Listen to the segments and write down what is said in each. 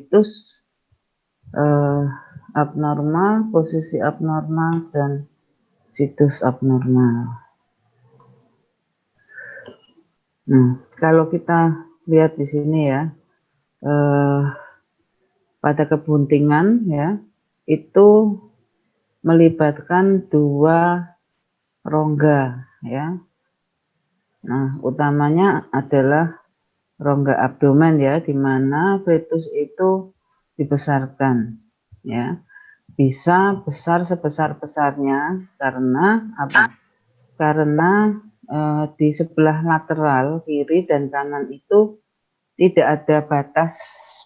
situs abnormal, posisi abnormal, dan situs abnormal. Nah, kalau kita lihat di sini ya, pada kebuntingan ya, itu melibatkan dua rongga ya. Nah, utamanya adalah rongga abdomen ya, di mana fetus itu dibesarkan ya. Bisa besar sebesar-besarnya karena apa? Karena di sebelah lateral kiri dan kanan itu tidak ada batas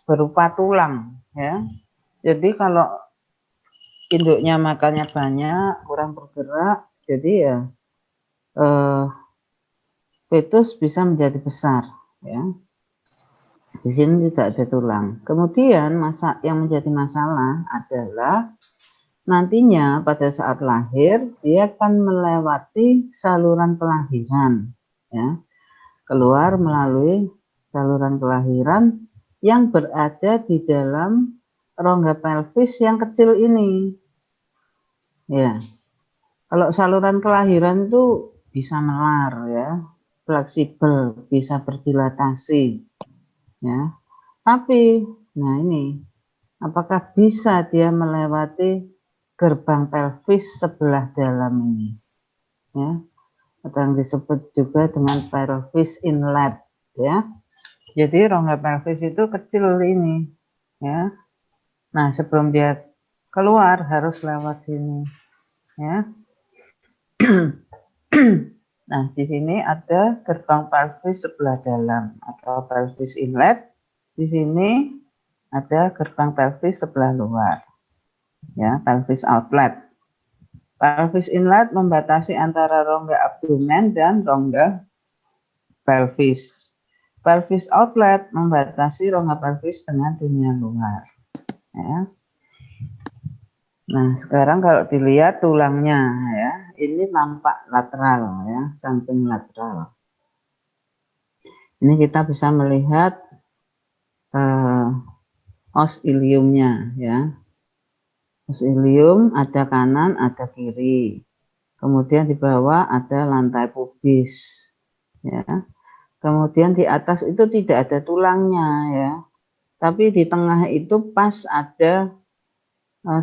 berupa tulang ya. Jadi kalau induknya makannya banyak, kurang bergerak, jadi ya fetus bisa menjadi besar ya. Di sini tidak ada tulang. Kemudian yang menjadi masalah adalah nantinya pada saat lahir dia akan melewati saluran kelahiran ya, keluar melalui saluran kelahiran yang berada di dalam rongga pelvis yang kecil ini ya. Kalau saluran kelahiran itu bisa melar ya, fleksibel, bisa berdilatasi ya, tapi nah ini apakah bisa dia melewati gerbang pelvis sebelah dalam ini ya, atau yang disebut juga dengan pelvis inlet ya. Jadi rongga pelvis itu kecil ini ya. Nah, sebelum dia keluar harus lewat sini ya. Nah, di sini ada gerbang pelvis sebelah dalam atau pelvis inlet. Di sini ada gerbang pelvis sebelah luar ya, pelvis outlet. Pelvis inlet membatasi antara rongga abdomen dan rongga pelvis. Pelvis outlet membatasi rongga pelvis dengan dunia luar ya. Nah, sekarang kalau dilihat tulangnya ya, ini nampak lateral ya, samping lateral. Ini kita bisa melihat os iliumnya ya. Os ilium ada kanan, ada kiri. Kemudian di bawah ada lantai pubis ya. Kemudian di atas itu tidak ada tulangnya ya. Tapi di tengah itu pas ada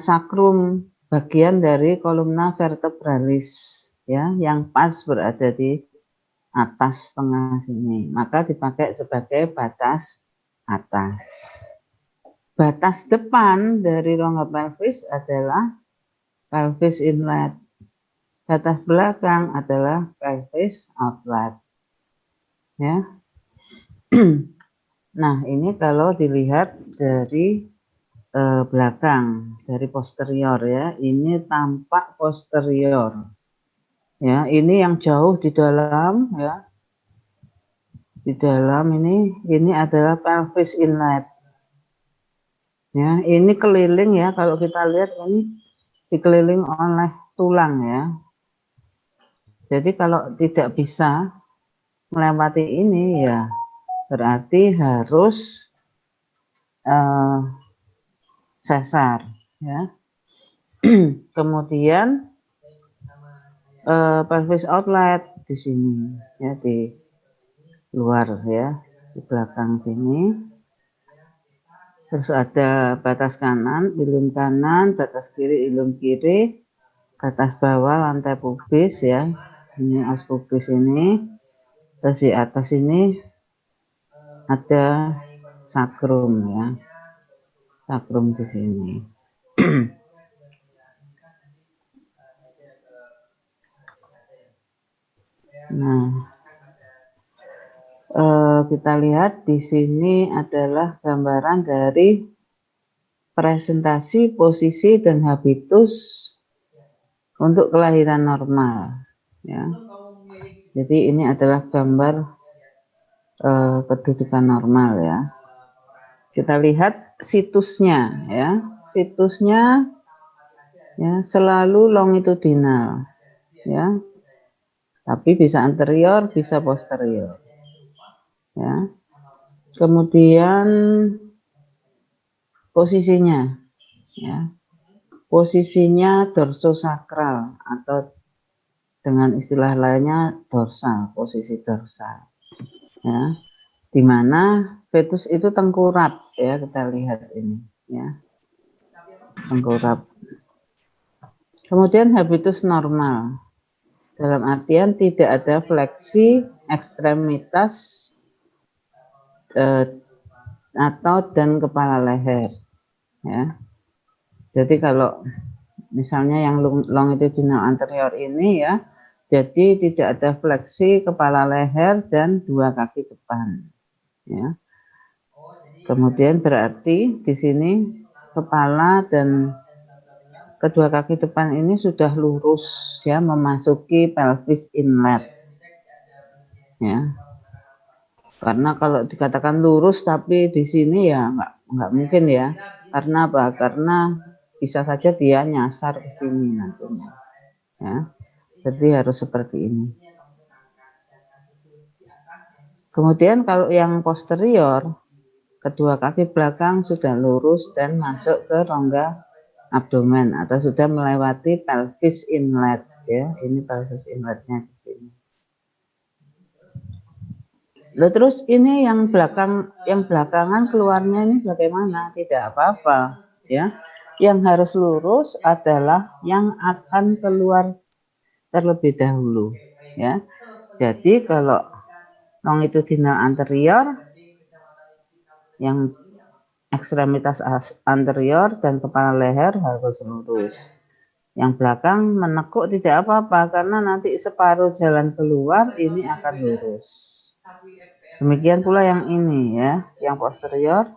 sakrum, bagian dari kolumna vertebralis ya, yang pas berada di atas tengah sini, maka dipakai sebagai batas atas. Batas depan dari rongga pelvis adalah pelvis inlet, batas belakang adalah pelvis outlet ya. Nah, ini kalau dilihat dari belakang, dari posterior ya, ini tampak posterior ya. Ini yang jauh di dalam ya, di dalam ini adalah pelvis inlet ya. Ini keliling ya, kalau kita lihat ini dikeliling oleh tulang ya. Jadi kalau tidak bisa melewati ini ya berarti harus sesar ya. Kemudian pelvis outlet di sini ya, di luar ya, di belakang sini. Terus ada batas kanan, ilium kanan, batas kiri, ilium kiri, batas bawah lantai pubis ya. Ini os pubis ini. Terus di atas ini ada sakrum ya. Sakrum di sini. Nah, kita lihat di sini adalah gambaran dari presentasi posisi dan habitus untuk kelahiran normal ya. Jadi ini adalah gambar kedudukan normal ya. Kita lihat situsnya ya. Situsnya ya selalu longitudinal ya. Tapi bisa anterior, bisa posterior ya. Kemudian posisinya, ya. Posisinya dorsosakral atau dengan istilah lainnya dorsal, posisi dorsal, ya. Di mana fetus itu tengkurap, ya, kita lihat ini, ya, tengkurap. Kemudian habitus normal, dalam artian tidak ada fleksi ekstremitas atau dan kepala leher, ya. Jadi kalau misalnya yang longitudinal anterior ini, ya, jadi tidak ada fleksi kepala leher dan dua kaki depan, ya. Kemudian berarti di sini kepala dan kedua kaki depan ini sudah lurus, ya, memasuki pelvis inlet, ya. Karena kalau dikatakan lurus tapi di sini ya nggak mungkin, ya. Karena apa? Karena bisa saja dia nyasar ke sini nantinya, ya. Jadi harus seperti ini. Kemudian kalau yang posterior, kedua kaki belakang sudah lurus dan masuk ke rongga abdomen atau sudah melewati pelvis inlet, ya. Ini pelvis inletnya di sini. Lalu terus ini yang belakangan keluarnya ini bagaimana? Tidak apa-apa, ya. Yang harus lurus adalah yang akan keluar terlebih dahulu, ya. Jadi kalau longitudinal anterior, yang ekstremitas anterior dan kepala leher harus lurus. Yang belakang menekuk tidak apa-apa karena nanti separuh jalan keluar ini akan lurus. Demikian pula yang ini, ya, yang posterior,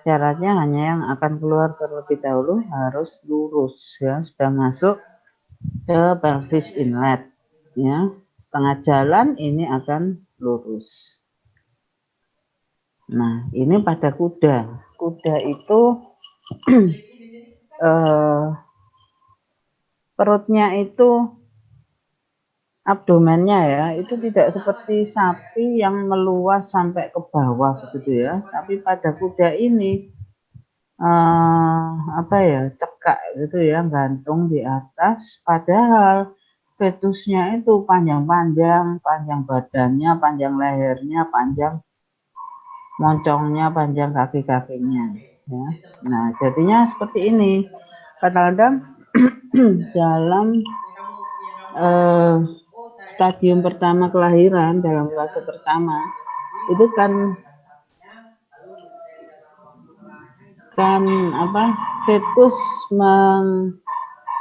syaratnya hanya yang akan keluar terlebih dahulu harus lurus, ya, sudah masuk ke pelvis inlet, ya, setengah jalan ini akan lurus. Nah, ini pada kuda. Kuda itu perutnya itu, abdomennya, ya, itu tidak seperti sapi yang meluas sampai ke bawah begitu, ya. Tapi pada kuda ini apa ya, cekak gitu, ya, gantung di atas. Padahal fetusnya itu panjang-panjang, panjang badannya, panjang lehernya, panjang moncongnya, panjang kaki-kakinya, ya. Nah, jadinya seperti ini. Kadang-kadang dalam stadium pertama kelahiran, dalam fase pertama itu kan fetus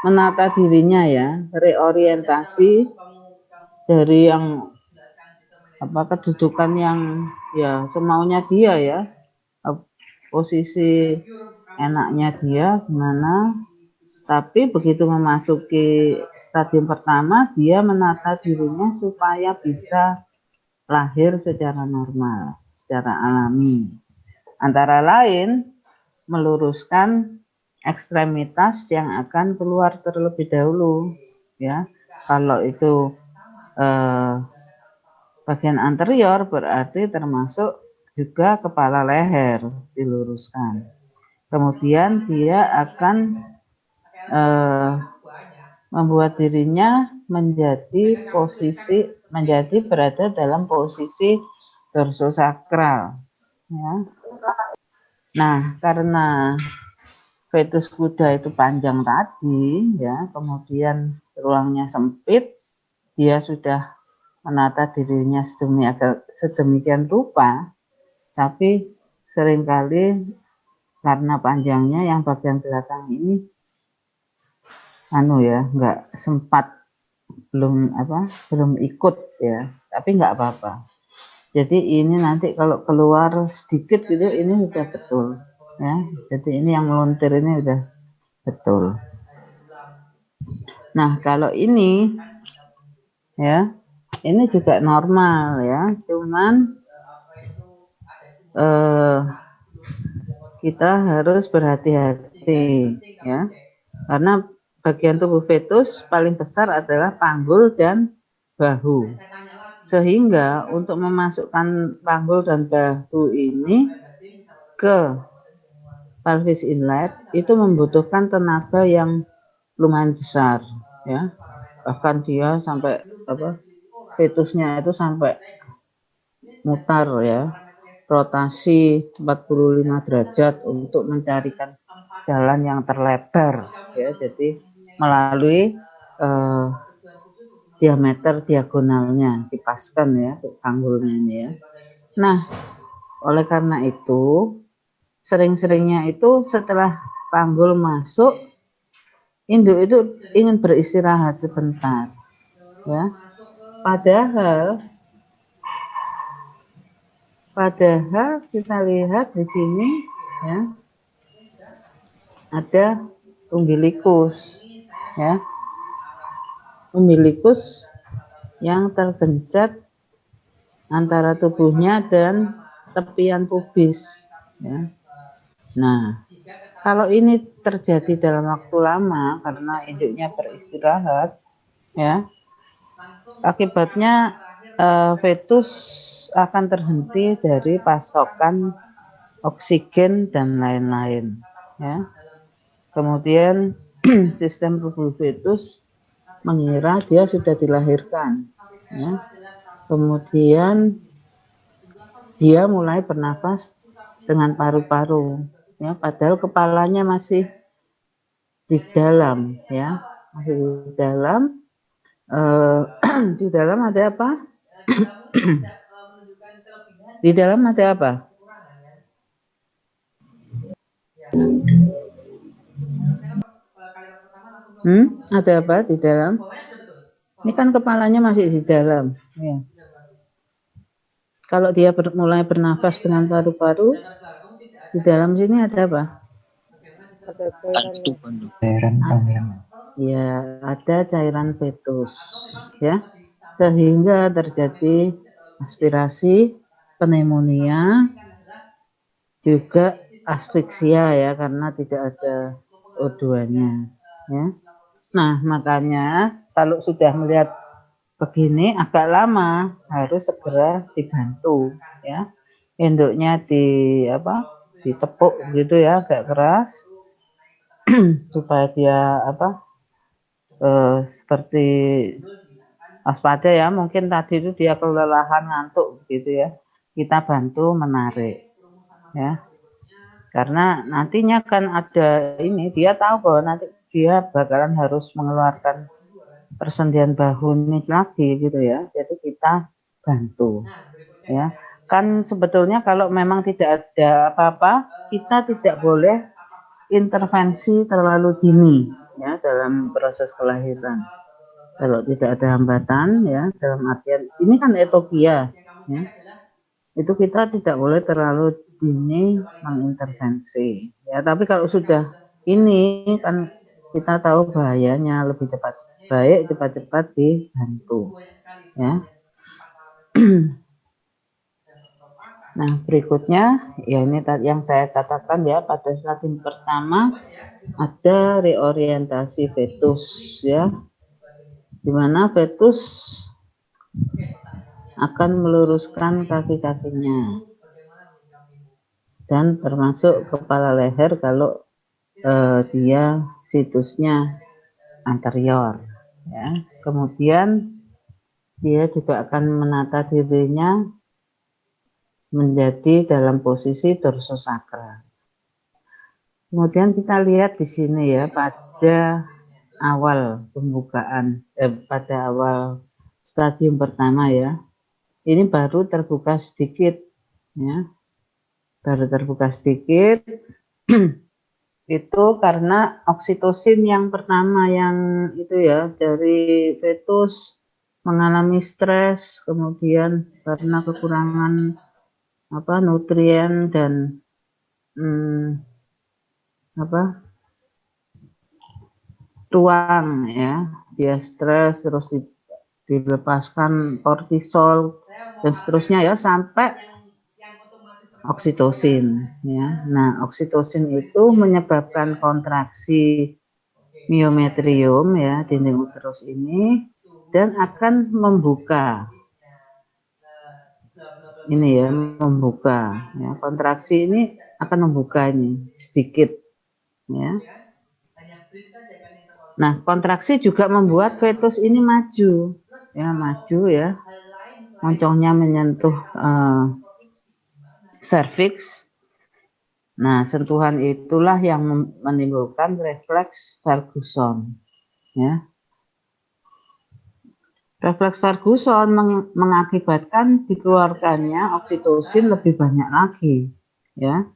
menata dirinya, ya, reorientasi dari yang kedudukan yang, ya, semaunya dia, ya, posisi enaknya dia gimana. Tapi begitu memasuki stadium pertama, dia menata dirinya supaya bisa lahir secara normal, secara alami. Antara lain meluruskan ekstremitas yang akan keluar terlebih dahulu, ya. Kalau itu bagian anterior berarti termasuk juga kepala leher diluruskan. Kemudian dia akan membuat dirinya menjadi berada dalam posisi dorsosakral, ya. Nah, karena fetus kuda itu panjang tadi, ya, kemudian ruangnya sempit, dia sudah menata dirinya sedemikian rupa, tapi seringkali karena panjangnya yang bagian belakang ini nggak sempat, belum ikut, ya, tapi nggak apa-apa. Jadi ini nanti kalau keluar sedikit gitu, ini sudah betul, ya. Jadi ini yang melontir ini sudah betul. Nah, kalau ini, ya, ini juga normal, ya, cuman kita harus berhati-hati, ya, karena bagian tubuh fetus paling besar adalah panggul dan bahu, sehingga untuk memasukkan panggul dan bahu ini ke pelvis inlet itu membutuhkan tenaga yang lumayan besar, ya. Bahkan dia sampai fetusnya itu sampai mutar, ya, rotasi 45 derajat untuk mencarikan jalan yang terlebar, ya. Jadi melalui diameter diagonalnya dipaskan, ya, panggulnya ini, ya. Nah, oleh karena itu sering-seringnya itu setelah panggul masuk, induk itu ingin beristirahat sebentar, ya. Padahal kita lihat di sini, ya, ada umbilikus, ya, umbilikus yang tergencet antara tubuhnya dan tepian pubis, ya. Nah, kalau ini terjadi dalam waktu lama karena induknya beristirahat, ya, akibatnya fetus akan terhenti dari pasokan oksigen dan lain-lain, ya. Kemudian sistem tubuh fetus mengira dia sudah dilahirkan, ya. Kemudian dia mulai bernafas dengan paru-paru, ya, padahal kepalanya masih di dalam, ya, masih di dalam. Di dalam ada apa? Di dalam ada apa? Ada apa di dalam? Ini kan kepalanya masih di dalam, ya. Kalau dia mulai bernafas dengan paru-paru, di dalam sini ada apa? Ada cairan kandungan. Ya, ada cairan fetus, ya, sehingga terjadi aspirasi, pneumonia, juga asfiksia, ya, karena tidak ada O2-nya, ya. Nah, makanya kalau sudah melihat begini agak lama harus segera dibantu, ya. Induknya ditepuk gitu, ya, agak keras supaya dia seperti waspada, ya. Mungkin tadi itu dia kelelahan, ngantuk gitu, ya. Kita bantu menarik, ya. Karena nantinya kan ada ini, dia tahu bahwa nanti dia bakalan harus mengeluarkan persendian bahu ini lagi gitu, ya. Jadi kita bantu, ya. Kan sebetulnya kalau memang tidak ada apa-apa, kita tidak boleh intervensi terlalu dini, ya, dalam proses kelahiran. Kalau tidak ada hambatan, ya, dalam artian ini kan etokia, ya, itu kita tidak boleh terlalu dini mengintervensi, ya. Tapi kalau sudah ini kan kita tahu bahayanya, lebih baik cepat-cepat dibantu, ya. Nah, berikutnya, ya, ini yang saya katakan, ya, pada stadium pertama ada reorientasi fetus, ya, di mana fetus akan meluruskan kaki-kakinya dan termasuk kepala leher kalau dia situsnya anterior, ya. Kemudian dia juga akan menata dirinya menjadi dalam posisi dorsosakral. Kemudian kita lihat di sini, ya, pada awal pembukaan, pada awal stadium pertama, ya, ini baru terbuka sedikit, ya, baru terbuka sedikit. Itu karena oksitosin yang pertama yang itu, ya, dari fetus mengalami stres, kemudian karena kekurangan nutrien dan ruang, ya, dia stres, terus dilepaskan kortisol dan seterusnya, ya, sampai oksitosin, ya. Nah, oksitosin itu menyebabkan kontraksi miometrium, ya, dinding uterus ini, dan akan membuka ini, ya, membuka, ya. Kontraksi ini akan membuka ini sedikit, ya. Nah, kontraksi juga membuat fetus ini maju, ya, moncongnya menyentuh serviks. Nah, sentuhan itulah yang menimbulkan refleks Ferguson, ya. Refleks Ferguson mengakibatkan dikeluarkannya oksitosin lebih banyak lagi, ya.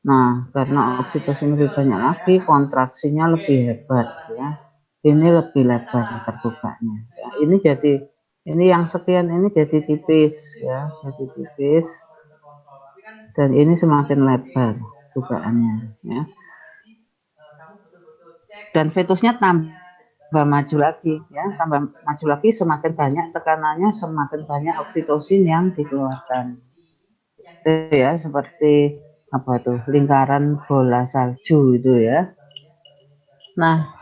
Nah, karena oksitosin lebih banyak lagi, kontraksinya lebih hebat, ya. Ini lebih lebar terbukanya. Ya. Ini yang sekian ini jadi tipis, ya, jadi tipis. Dan ini semakin lebar dugaannya, ya. Dan fetusnya tambah maju lagi, ya, tambah maju lagi, semakin banyak tekanannya, semakin banyak oksitosin yang dikeluarkan. Itu ya, seperti apa tuh, lingkaran bola salju itu, ya. Nah,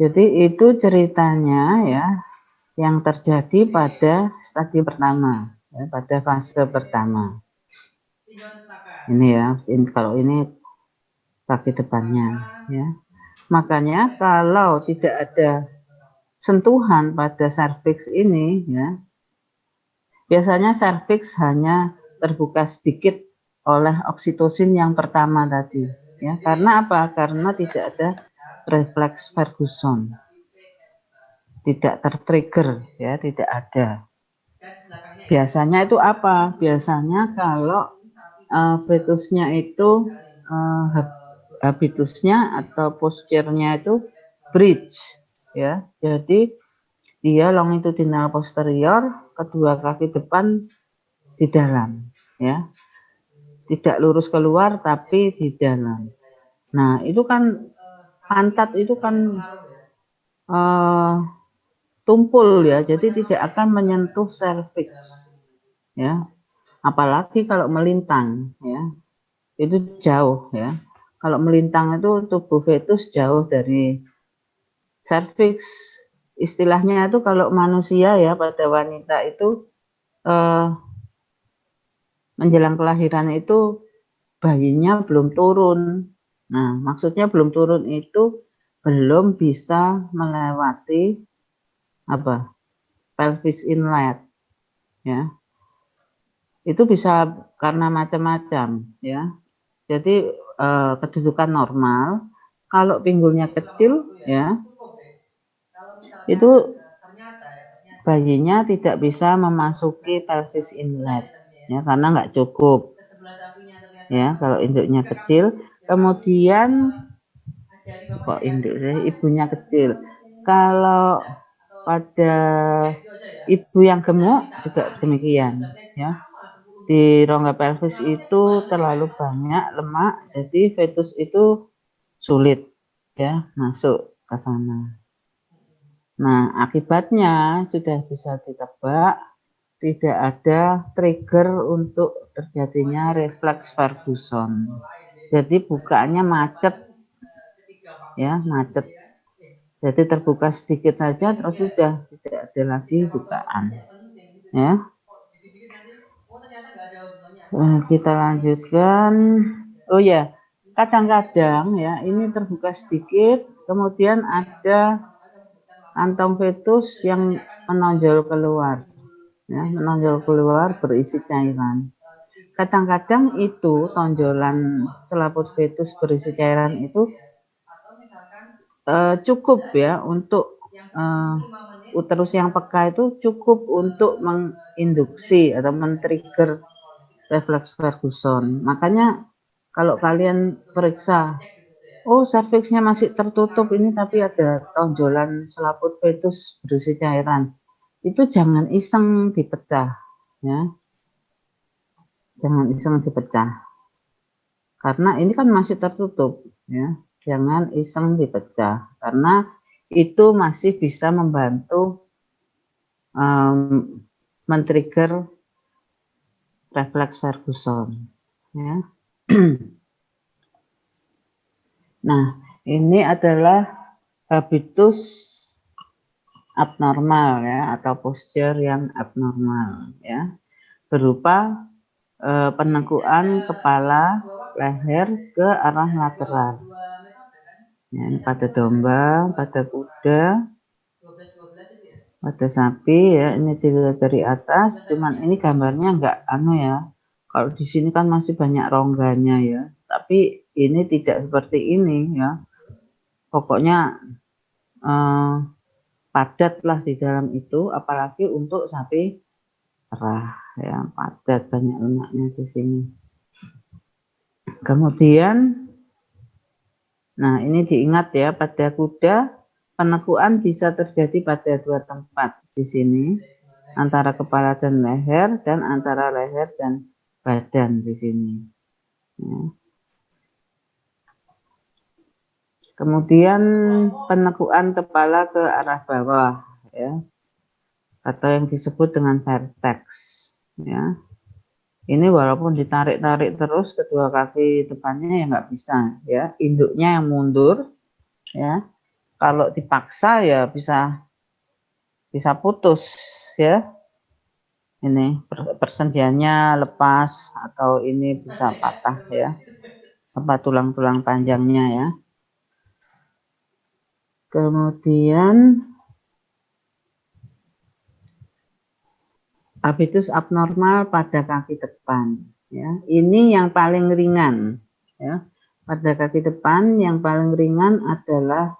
jadi itu ceritanya, ya, yang terjadi pada stadium pertama, ya, pada fase pertama. Ini ya, kalau ini kaki depannya, ya. Makanya kalau tidak ada sentuhan pada serviks ini, ya, biasanya serviks hanya terbuka sedikit oleh oksitosin yang pertama tadi, ya. Karena apa? Karena tidak ada refleks Ferguson, tidak tertrigger, ya, tidak ada. Biasanya itu apa? Biasanya kalau fetusnya itu habitusnya atau posturnya itu bridge, ya. Jadi dia longitudinal posterior, kedua kaki depan di dalam, ya. Tidak lurus keluar tapi di dalam. Nah, itu kan pantat itu kan tumpul, ya. Jadi tidak akan menyentuh serviks, ya. Apalagi kalau melintang, ya. Itu jauh, ya. Kalau melintang itu tubuh fetus jauh dari serviks. Istilahnya itu kalau manusia, ya, pada wanita itu menjelang kelahiran itu bayinya belum turun. Nah, maksudnya belum turun itu belum bisa melewati apa? Pelvis inlet, ya. Itu bisa karena macam-macam, ya. Jadi kedudukan normal, kalau pinggulnya kecil, ya, itu bayinya tidak bisa memasuki pelvis inlet, ya, karena nggak cukup, ya, kalau induknya kecil. Kemudian kok induknya, ibunya kecil. Kalau pada ibu yang gemuk juga demikian, ya. Di rongga pelvis itu terlalu banyak lemak, jadi fetus itu sulit, ya, masuk ke sana. Nah, akibatnya sudah bisa ditebak, tidak ada trigger untuk terjadinya refleks Ferguson. Jadi bukaannya macet, ya, macet. Jadi terbuka sedikit saja terus sudah tidak ada lagi bukaan, ya. Kita lanjutkan. Oh ya, kadang-kadang, ya, ini terbuka sedikit, kemudian ada kantong fetus yang menonjol keluar, ya, menonjol keluar berisi cairan. Kadang-kadang itu tonjolan selaput fetus berisi cairan itu cukup, ya, untuk uterus yang peka itu cukup untuk menginduksi atau men-trigger refleks Ferguson. Makanya kalau kalian periksa, oh, serviksnya masih tertutup ini tapi ada tonjolan selaput fetus berisi cairan, itu jangan iseng dipecah, ya. Jangan iseng dipecah. Karena ini kan masih tertutup, ya. Jangan iseng dipecah karena itu masih bisa membantu men-trigger refleks Ferguson, ya. Nah, ini adalah habitus abnormal, ya, atau posture yang abnormal, ya, berupa penekuan kepala leher ke arah lateral. Ya, ini pada domba, pada kuda, pada sapi ya. Ini dilihat dari atas, cuman ini gambarnya enggak ya. Kalau di sini kan masih banyak rongganya ya, tapi ini tidak seperti ini ya. Pokoknya padat lah di dalam itu, apalagi untuk sapi perah ya, padat, banyak lemaknya di sini. Kemudian, nah ini diingat ya, pada kuda penekuan bisa terjadi pada dua tempat di sini, antara kepala dan leher, dan antara leher dan badan di sini. Ya. Kemudian penekuan kepala ke arah bawah ya, atau yang disebut dengan vertex ya. Ini walaupun ditarik-tarik terus kedua kaki depannya ya nggak bisa ya, induknya yang mundur ya. Kalau dipaksa ya bisa putus ya. Ini persendiannya lepas atau ini bisa patah ya, apa tulang-tulang panjangnya ya. Kemudian habitus abnormal pada kaki depan ya. Ini yang paling ringan ya. Pada kaki depan yang paling ringan adalah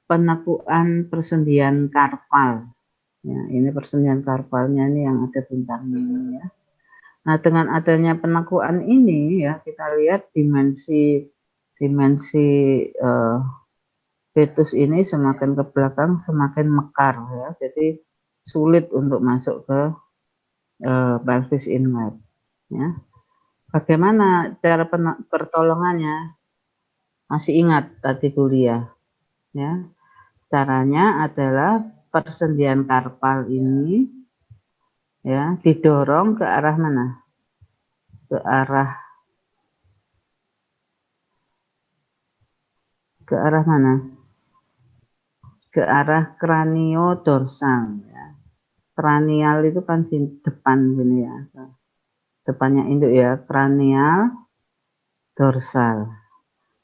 penekuan persendian karpal ya. Ini persendian karpalnya ini yang ada bintangnya ini ya. Nah, dengan adanya penekuan ini ya, kita lihat dimensi fetus ini semakin ke belakang semakin mekar ya. Jadi sulit untuk masuk ke pelvis inlet ya. Bagaimana cara pertolongannya? Masih ingat tadi kuliah ya. Caranya adalah persendian karpal ini ya didorong ke arah mana? Ke arah mana? Ke arah kraniodorsal ya. Kranial itu kan di depan sini ya. Depannya induk ya, kranial dorsal.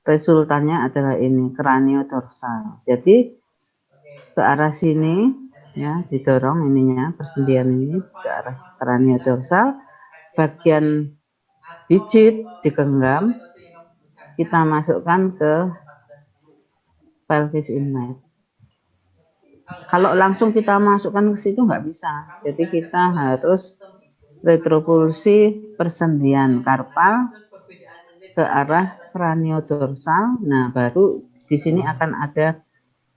Resultannya adalah ini, kraniodorsal. Jadi ke arah sini ya, didorong ininya, persendian ini ke arah kraniodorsal. Bagian digit digenggam, kita masukkan ke pelvis inlet. Kalau langsung kita masukkan ke situ nggak bisa. Jadi kita harus retropulsi persendian karpal ke arah kraniodorsal. Nah, baru di sini akan ada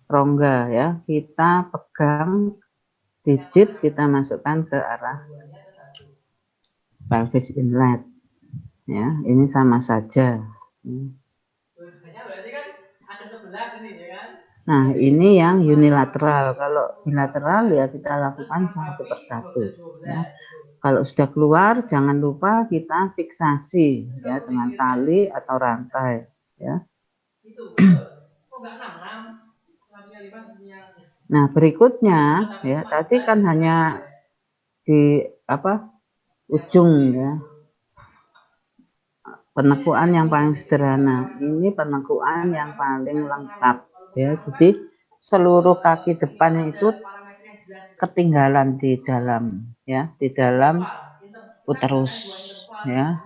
rongga ya. Kita pegang digit, kita masukkan ke arah pelvis inlet. Ya, ini sama saja. Nah, ini yang unilateral. Kalau bilateral ya kita lakukan satu persatu. Ya. Kalau sudah keluar, jangan lupa kita fiksasi ya dengan tali atau rantai. Ya. Nah, berikutnya ya tadi kan hanya di ujung ya. Penekuan yang paling sederhana. Ini penekuan yang paling lengkap ya. Jadi seluruh kaki depannya itu ketinggalan di dalam ya, di dalam uterus ya.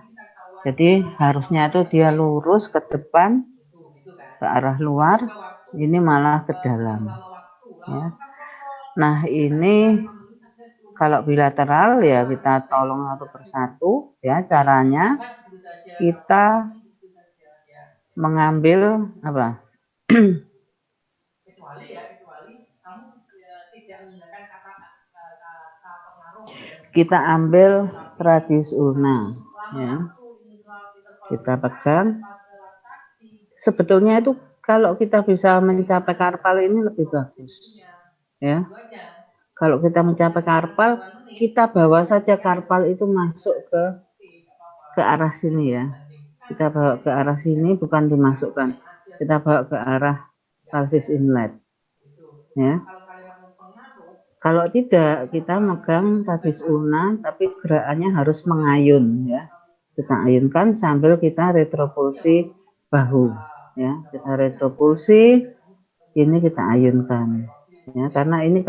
Jadi harusnya itu dia lurus ke depan ke arah luar, ini malah ke dalam ya. Nah, ini kalau bilateral ya kita tolong satu persatu ya. Caranya kita mengambil apa? Kita ambil radius ulna ya. Kita pegang. Sebetulnya itu kalau kita bisa mencapai karpal ini lebih bagus ya. Kalau kita mencapai karpal, kita bawa saja karpal itu masuk ke arah sini ya. Kita bawa ke arah sini, bukan dimasukkan. Kita bawa ke arah pelvis inlet ya. Kalau tidak, kita megang radius ulna tapi gerakannya harus mengayun ya. Kita ayunkan sambil kita retropulsi bahu, ya. Kita retropulsi, ini kita ayunkan, ya. Karena ini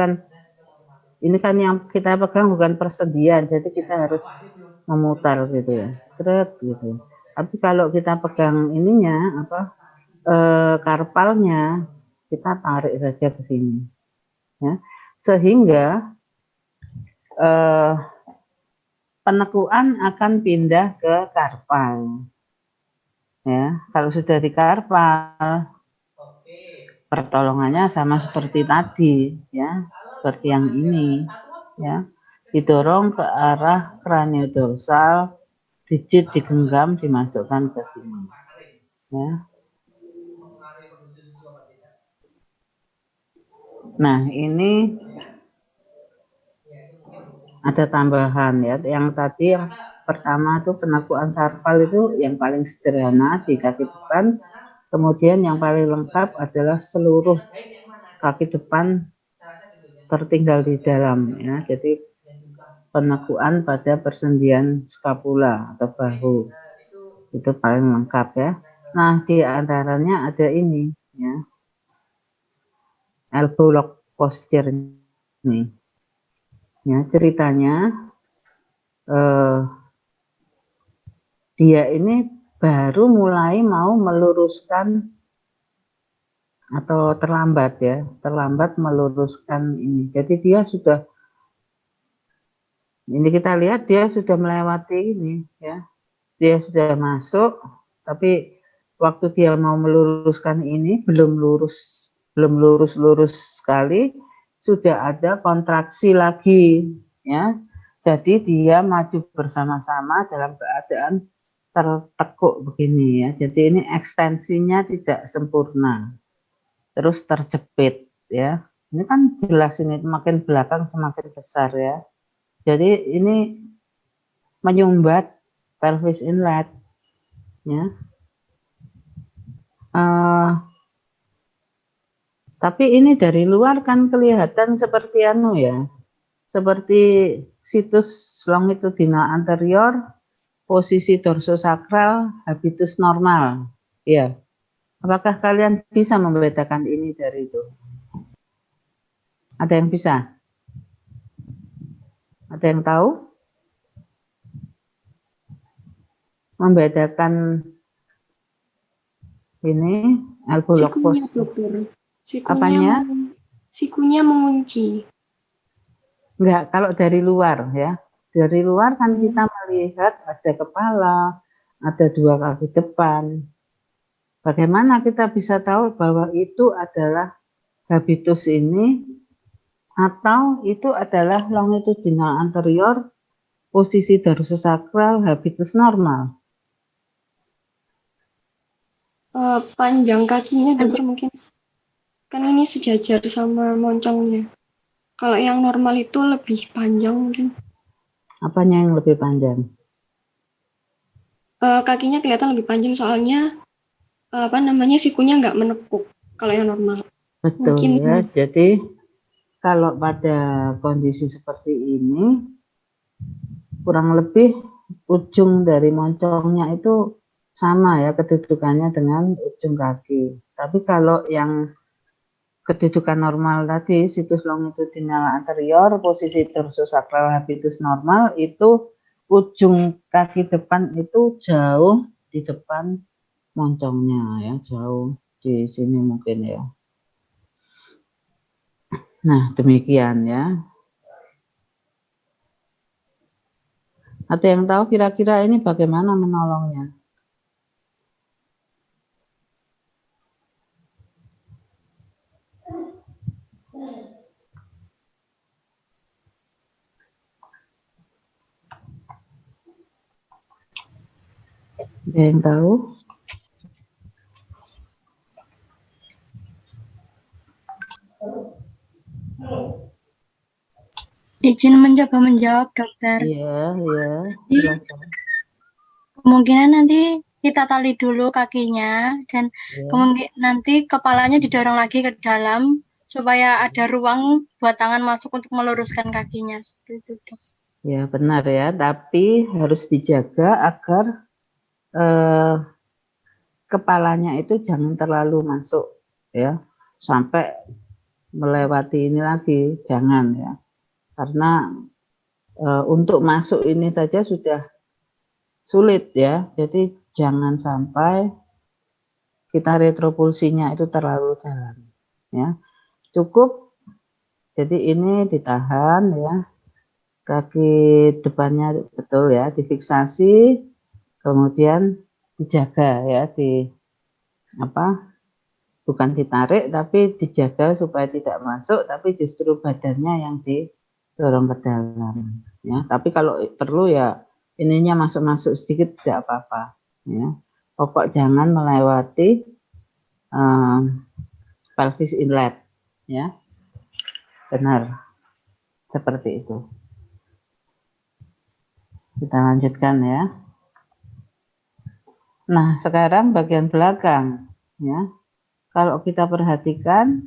kan yang kita pegang bukan persendian, jadi kita harus memutar gitu ya, seret gitu. Tapi kalau kita pegang ininya karpalnya, kita tarik saja ke sini, ya. Sehingga penekuan akan pindah ke karpal. Ya, kalau sudah di karpal, pertolongannya sama seperti tadi, ya, seperti yang ini, ya, didorong ke arah kraniodorsal, digit digenggam, dimasukkan ke sini, ya. Nah, ini ada tambahan ya, yang tadi yang pertama itu penekuan karpal itu yang paling sederhana di kaki depan, kemudian yang paling lengkap adalah seluruh kaki depan tertinggal di dalam, ya. Jadi penekuan pada persendian skapula atau bahu itu paling lengkap, ya. Nah, di antaranya ada ini, ya, elbow lock posture nih. Ya, ceritanya dia ini baru mulai mau meluruskan atau terlambat meluruskan ini. Jadi dia sudah, ini kita lihat dia sudah melewati ini, ya. Dia sudah masuk, tapi waktu dia mau meluruskan ini belum lurus sekali, sudah ada kontraksi lagi, ya. Jadi dia maju bersama-sama dalam keadaan tertekuk begini, ya. Jadi ini ekstensinya tidak sempurna, terus terjepit, ya. Ini kan jelas ini makin belakang semakin besar, ya. Jadi ini menyumbat pelvis inlet, ya. Tapi ini dari luar kan kelihatan seperti ya, seperti situs longitudinal anterior, posisi dorsosakral, habitus normal, ya. Apakah kalian bisa membedakan ini dari itu? Ada yang bisa? Ada yang tahu? Membedakan ini elbow lock posture. Apanya? Sikunya mengunci. Enggak, kalau dari luar, ya. Dari luar kan kita melihat ada kepala, ada dua kaki depan. Bagaimana kita bisa tahu bahwa itu adalah habitus ini atau itu adalah longitudinal anterior, posisi dorsosakral, habitus normal? Panjang kakinya, dokter, mungkin. Kan ini sejajar sama moncongnya. Kalau yang normal itu lebih panjang mungkin. Apanya yang lebih panjang? Kakinya kelihatan lebih panjang soalnya sikunya nggak menekuk kalau yang normal. Betul, mungkin, ya. Jadi kalau pada kondisi seperti ini kurang lebih ujung dari moncongnya itu sama, ya, kedudukannya dengan ujung kaki. Tapi kalau yang kedudukan normal tadi, situs longitudinal anterior, posisi dorsosakral, habitus normal, itu ujung kaki depan itu jauh di depan moncongnya, ya, jauh di sini mungkin, ya. Nah, demikian, ya. Ada yang tahu kira-kira ini bagaimana menolongnya? Ada yang tahu? Izin mencoba menjawab, dokter. Iya. Kemungkinan nanti kita tali dulu kakinya dan nanti kepalanya didorong lagi ke dalam supaya ada ruang buat tangan masuk untuk meluruskan kakinya. Seperti itu, dok. Ya, benar ya, tapi harus dijaga agar kepalanya itu jangan terlalu masuk ya, sampai melewati ini lagi, jangan ya. Karena untuk masuk ini saja sudah sulit ya, jadi jangan sampai kita retropulsinya itu terlalu dalam ya. Cukup, jadi ini ditahan ya, kaki depannya betul ya, difiksasi, kemudian dijaga ya, bukan ditarik tapi dijaga supaya tidak masuk, tapi justru badannya yang didorong ke dalam ya. Tapi kalau perlu ya ininya masuk-masuk sedikit tidak apa-apa ya. Pokok jangan melewati pelvis inlet ya. Benar, seperti itu. Kita lanjutkan ya. Nah, sekarang bagian belakang ya. Kalau kita perhatikan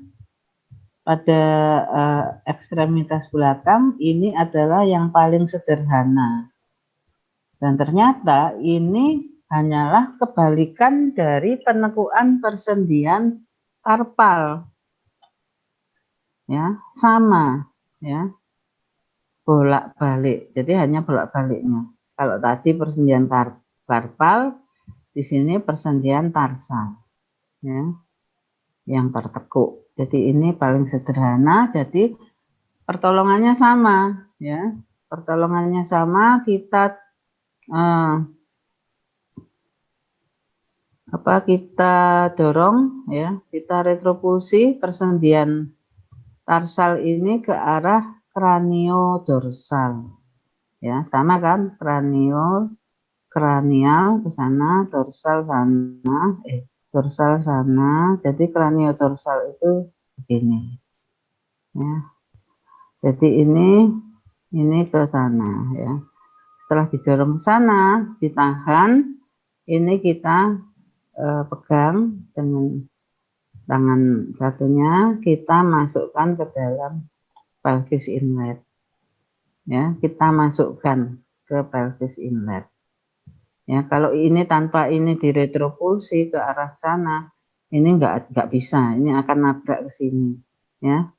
pada ekstremitas belakang ini adalah yang paling sederhana. Dan ternyata ini hanyalah kebalikan dari penekuan persendian karpal. Ya, sama ya. Bolak-balik. Jadi hanya bolak-baliknya. Kalau tadi persendian karpal, di sini persendian tarsal. Ya. Yang tertekuk. Jadi ini paling sederhana, jadi pertolongannya sama ya. Pertolongannya sama, kita kita dorong ya, kita retropulsi persendian tarsal ini ke arah kraniodorsal. Ya, sama kan? Kranial ke sana, dorsal sana, dorsal sana. Jadi kraniodorsal itu begini. Ya. Jadi ini ke sana ya. Setelah didorong ke sana, ditahan, ini kita pegang dengan tangan satunya, kita masukkan ke dalam pelvis inlet. Ya, kita masukkan ke pelvis inlet. Ya, kalau ini tanpa ini diretropulsi ke arah sana, ini nggak bisa. Ini akan nabrak ke sini. Ya,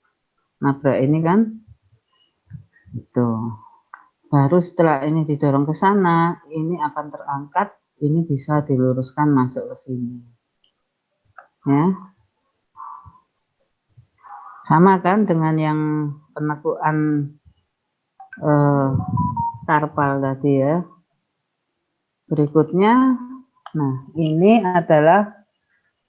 nabrak ini kan, itu. Baru setelah ini didorong ke sana, ini akan terangkat, ini bisa diluruskan masuk ke sini. Ya. Sama kan dengan yang penekuan karpal tadi ya. Berikutnya, nah ini adalah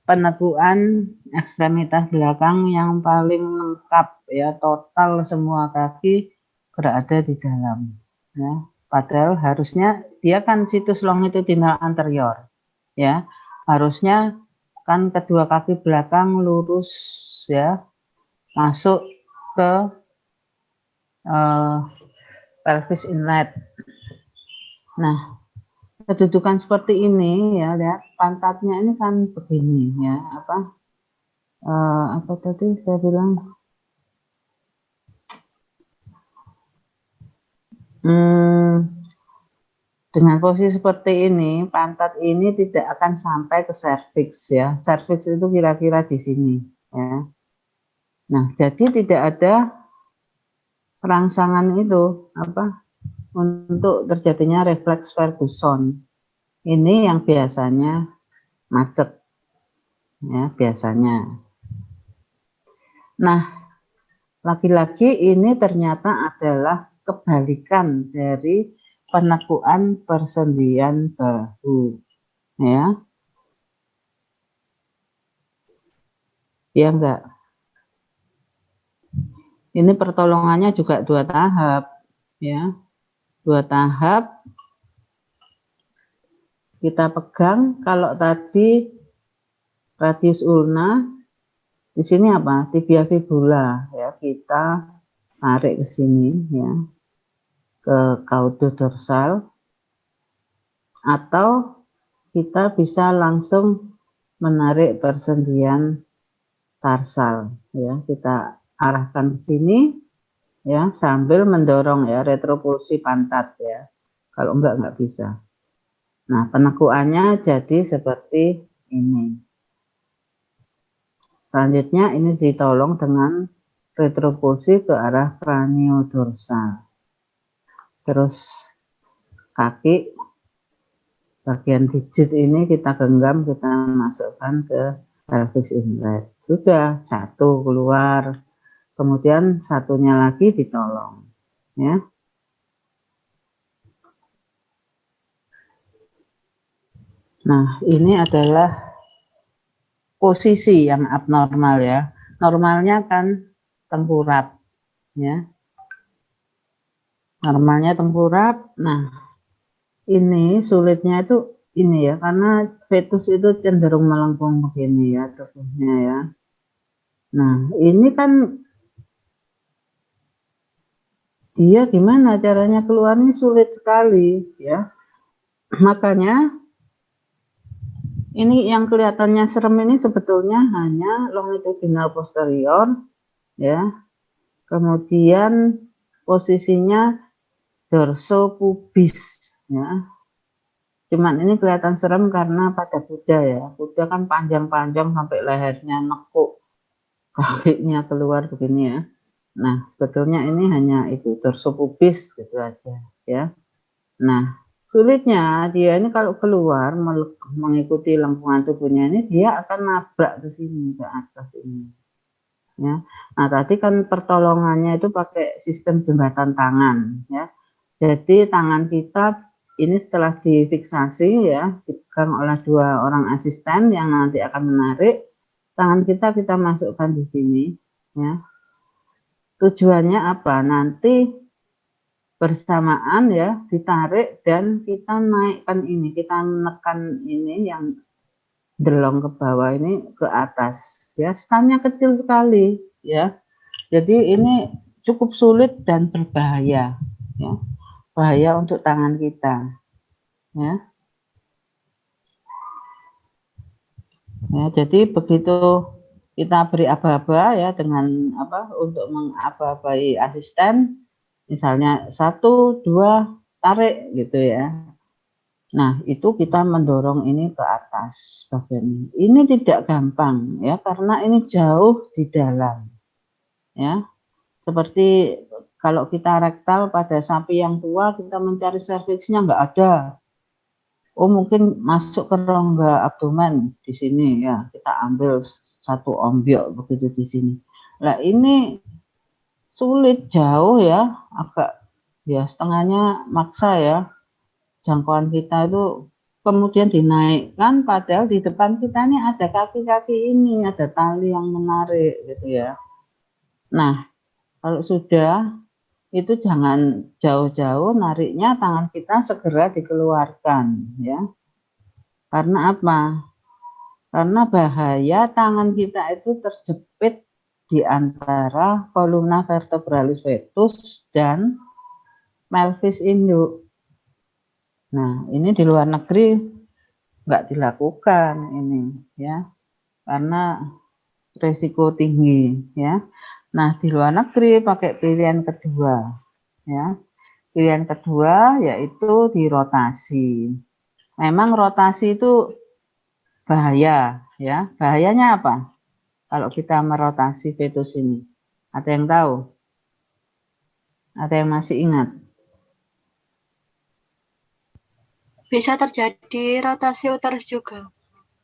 penekuan ekstremitas belakang yang paling lengkap ya, total semua kaki berada di dalam. Ya. Padahal harusnya dia kan situs longitudinal anterior, ya harusnya kan kedua kaki belakang lurus ya, masuk ke pelvis inlet. Nah, kedudukan seperti ini ya, lihat pantatnya ini kan begini ya, apa tadi saya bilang, dengan posisi seperti ini, pantat ini tidak akan sampai ke serviks ya. Serviks itu kira-kira di sini ya. Nah, jadi tidak ada perangsangan itu untuk terjadinya refleks Ferguson. Ini yang biasanya macet ya, biasanya. Nah, lagi-lagi ini ternyata adalah kebalikan dari penekuan persendian bahu ya. Ya enggak? Ini pertolongannya juga 2 tahap ya. 2 tahap kita pegang. Kalau tadi radius ulna, di sini apa? Tibia fibula ya, kita tarik ke sini ya, ke caudodorsal, atau kita bisa langsung menarik persendian tarsal ya, kita arahkan ke sini ya, sambil mendorong ya, retropulsi pantat ya. Kalau enggak bisa. Nah, penekuannya jadi seperti ini. Selanjutnya ini ditolong dengan retropulsi ke arah kraniodorsal. Terus kaki bagian digit ini kita genggam, kita masukkan ke pelvis inlet. Sudah satu keluar, kemudian satunya lagi ditolong, ya. Nah, ini adalah posisi yang abnormal ya. Normalnya kan tengkurap, ya. Normalnya tengkurap. Nah, ini sulitnya itu ini ya, karena fetus itu cenderung melengkung begini ya tubuhnya ya. Nah, ini kan dia gimana caranya keluarnya sulit sekali ya. Makanya ini yang kelihatannya serem ini sebetulnya hanya longitudinal posterior ya. Kemudian posisinya dorsopubis ya. Cuman ini kelihatan serem karena pada kuda ya. Kuda kan panjang-panjang sampai lehernya nekuk, kakinya keluar begini ya. Nah, sebetulnya ini hanya itu dorsopubis gitu aja ya. Nah, sulitnya dia ini kalau keluar mengikuti lengkungan tubuhnya ini dia akan nabrak ke sini ke atas ini. Ya. Nah, tadi kan pertolongannya itu pakai sistem jembatan tangan ya. Jadi tangan kita ini setelah difiksasi ya, dipegang oleh 2 orang asisten yang nanti akan menarik, tangan kita masukkan di sini ya. Tujuannya apa? Nanti bersamaan ya ditarik dan kita naikkan ini, kita menekan ini yang delong ke bawah ini ke atas ya. Stannya kecil sekali ya. Jadi ini cukup sulit dan berbahaya ya. Bahaya untuk tangan kita ya. Ya, jadi begitu kita beri aba-aba ya dengan apa untuk mengaba-abai asisten, misalnya 1, 2, tarik gitu ya. Nah, itu kita mendorong ini ke atas bagian ini. Ini tidak gampang ya karena ini jauh di dalam. Ya. Seperti kalau kita rektal pada sapi yang tua kita mencari serviksnya nggak ada. Oh, mungkin masuk ke rongga abdomen di sini ya. Kita ambil 1 ombyok begitu di sini. Nah, ini sulit jauh ya, agak ya setengahnya maksa ya. Jangkauan kita itu kemudian dinaikkan padahal di depan kita ini ada kaki-kaki ini, ada tali yang menarik gitu ya. Nah, kalau sudah itu jangan jauh-jauh nariknya, tangan kita segera dikeluarkan ya. Karena apa? Karena bahaya tangan kita itu terjepit di antara kolumna vertebralis fetus dan pelvis induk. Nah, ini di luar negeri nggak dilakukan ini ya, karena risiko tinggi ya. Nah, di luar negeri pakai pilihan kedua ya. Pilihan kedua yaitu dirotasi. Memang rotasi itu bahaya ya. Bahayanya apa? Kalau kita merotasi fetus ini. Ada yang tahu? Ada yang masih ingat? Bisa terjadi rotasi uterus juga,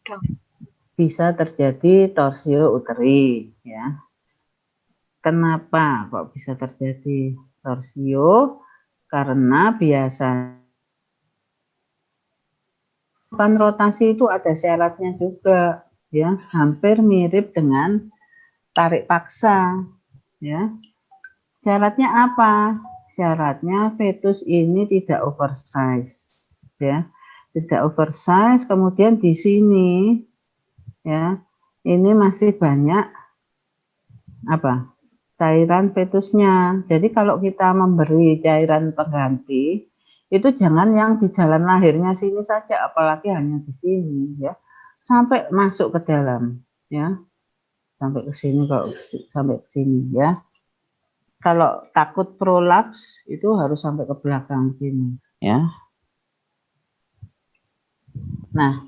dok. Bisa terjadi torsio uteri ya. Kenapa kok bisa terjadi torsio? Karena biasanya kan rotasi itu ada syaratnya juga ya, hampir mirip dengan tarik paksa ya. Syaratnya apa? Syaratnya fetus ini tidak oversize ya. Tidak oversize, kemudian di sini ya, ini masih banyak apa? Cairan fetusnya. Jadi kalau kita memberi cairan pengganti, itu jangan yang di jalan lahirnya sini saja, apalagi hanya di sini ya. Sampai masuk ke dalam ya. Sampai ke sini, kalau sampai ke sini ya. kalau takut prolaps itu harus sampai ke belakang gini ya. Nah,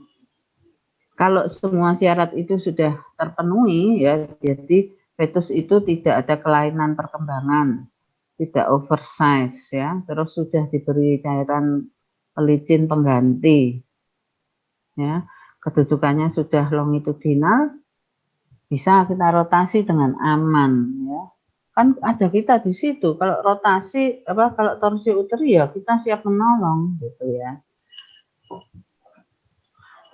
kalau semua syarat itu sudah terpenuhi ya, jadi fetus itu tidak ada kelainan perkembangan, tidak oversize ya, terus sudah diberi cairan pelicin pengganti ya, kedudukannya sudah longitudinal, bisa kita rotasi dengan aman ya. Kan ada kita di situ. Kalau rotasi kalau torsi uteri ya kita siap menolong gitu ya.